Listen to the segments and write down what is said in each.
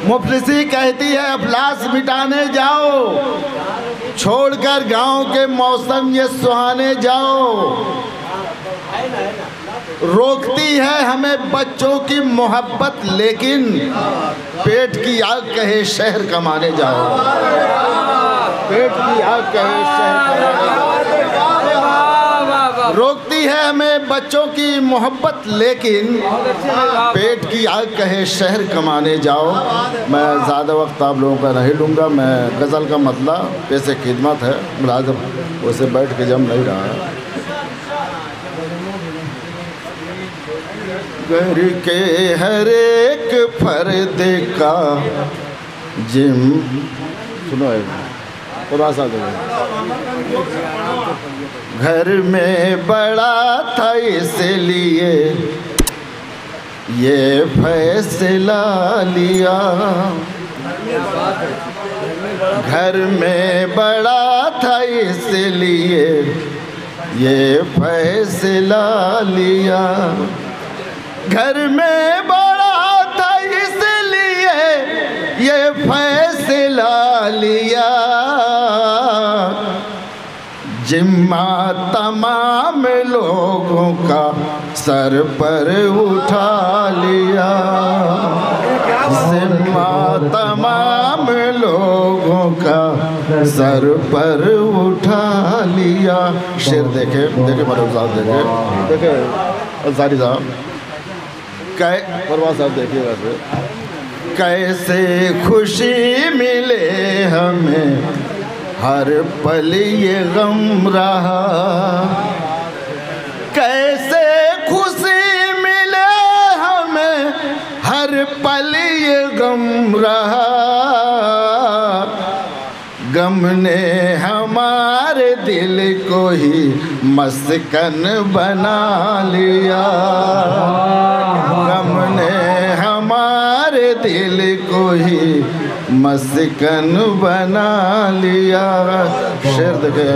मुफलिसी कहती है अफलास मिटाने जाओ, छोड़कर गांव के मौसम ये सुहाने जाओ। रोकती है हमें बच्चों की मोहब्बत, लेकिन पेट की आग कहे शहर कमाने जाओ। पेट की आग कहे शहर कमाने जाओ। रोकती है हमें बच्चों की मोहब्बत, लेकिन पेट की आग कहे शहर कमाने जाओ। मैं ज़्यादा वक्त आप लोगों का नहीं लूँगा। मैं गज़ल का मतलब पैसे खिदमत है, मुलाज़म उसे बैठ के जम नहीं रहा है। घर के हर एक फर्द का जिम सुनो थोड़ा सा घर में बड़ा था इसलिए ये फैसला लिया। घर में बड़ा था इसलिए ये फैसला लिया। घर में बड़ा था इसलिए ये फैसला लिया। जिम्मा तमाम लोगों का सर पर उठा लिया। जिम्मा तमाम लोगों का सर पर उठा लिया। शेर देखे देखे मरूम साहब देखे अंसारी साहब परवाज़ साहब देखिएगा फिर। कैसे खुशी मिले हमें हर पल ये गम रहा। कैसे खुशी मिले हमें हर पल ये गम रहा। गम ने हमारे दिल को ही मस्कन बना लिया। गम ने हमारे दिल को ही मस्कन बना लिया। शेर देखे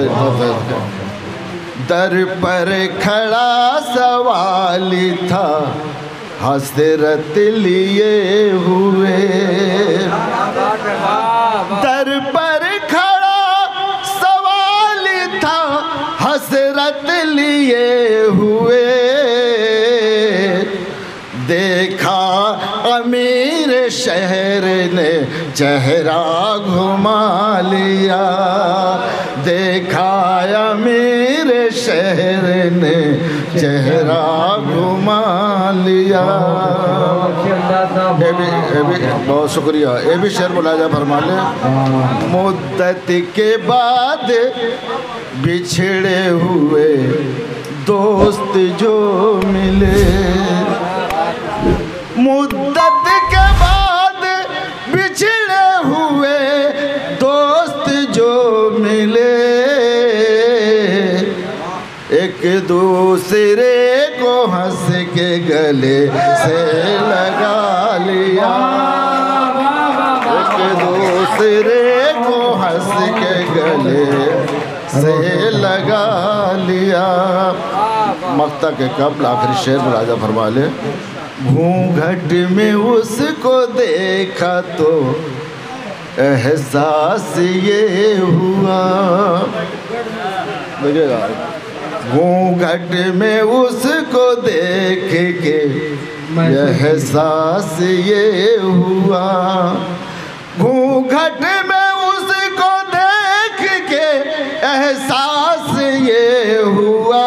दर पर खड़ा सवाली था हसरत लिए हुए। दर पर खड़ा सवाली था हसरत लिए हुए। देखा अमीर शहर ने चेहरा घुमा लिया। देखा अमीर शहर ने चेहरा घुमा लिया। बहुत शुक्रिया। ये भी शेर मुलाजा फरमा ले। मुद्दत के बाद बिछड़े हुए दोस्त जो मिले। मुद्दत के बाद बिछड़े हुए दोस्त जो मिले। एक दूसरे को हंस के गले से लगा लिया। एक दूसरे को हंस के गले से लगा लिया। मक्ता के कब्ल आखिरी शेर मुलाजा फरमा ले। घूंघट में उसको देखा तो एहसास ये हुआ। घूंघट में उसको देख के एहसास ये हुआ। घूंघट में उसको देख के एहसास ये हुआ।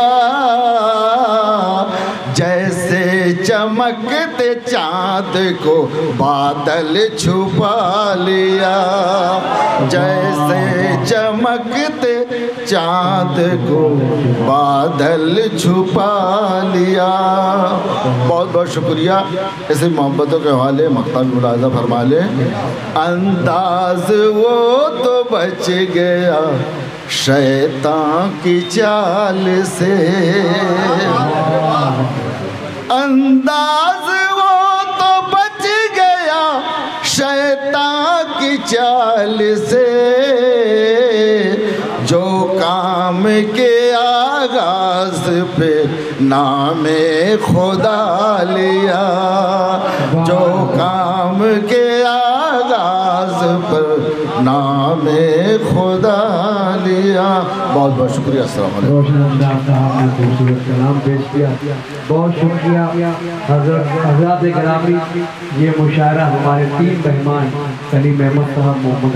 जैसे चमकते चाँद को बादल छुपा लिया। जैसे चमकते चाँद को बादल छुपा लिया। बहुत बहुत शुक्रिया। ऐसे मोहब्बतों के हवाले मक्ता भी मुलाजा फरमा ले। अंदाज वो तो बच गया शैतान की चाल से। अंदाज वो तो बच गया शैतान की चाल से। जो काम के आगाज पे नामे खुदा लिया। जो काम के राज पर नामे खुदा लिया। बहुत बहुत शुक्रिया। अस्सलाम वालेकुम। रोशन साहब ने खूबसूरत कलाम पेश किया, बहुत शुक्रिया। हज़रात गिरामी, ये मुशायरा हमारे 3 मेहमान कलीम अहमद साहब, मोहम्मद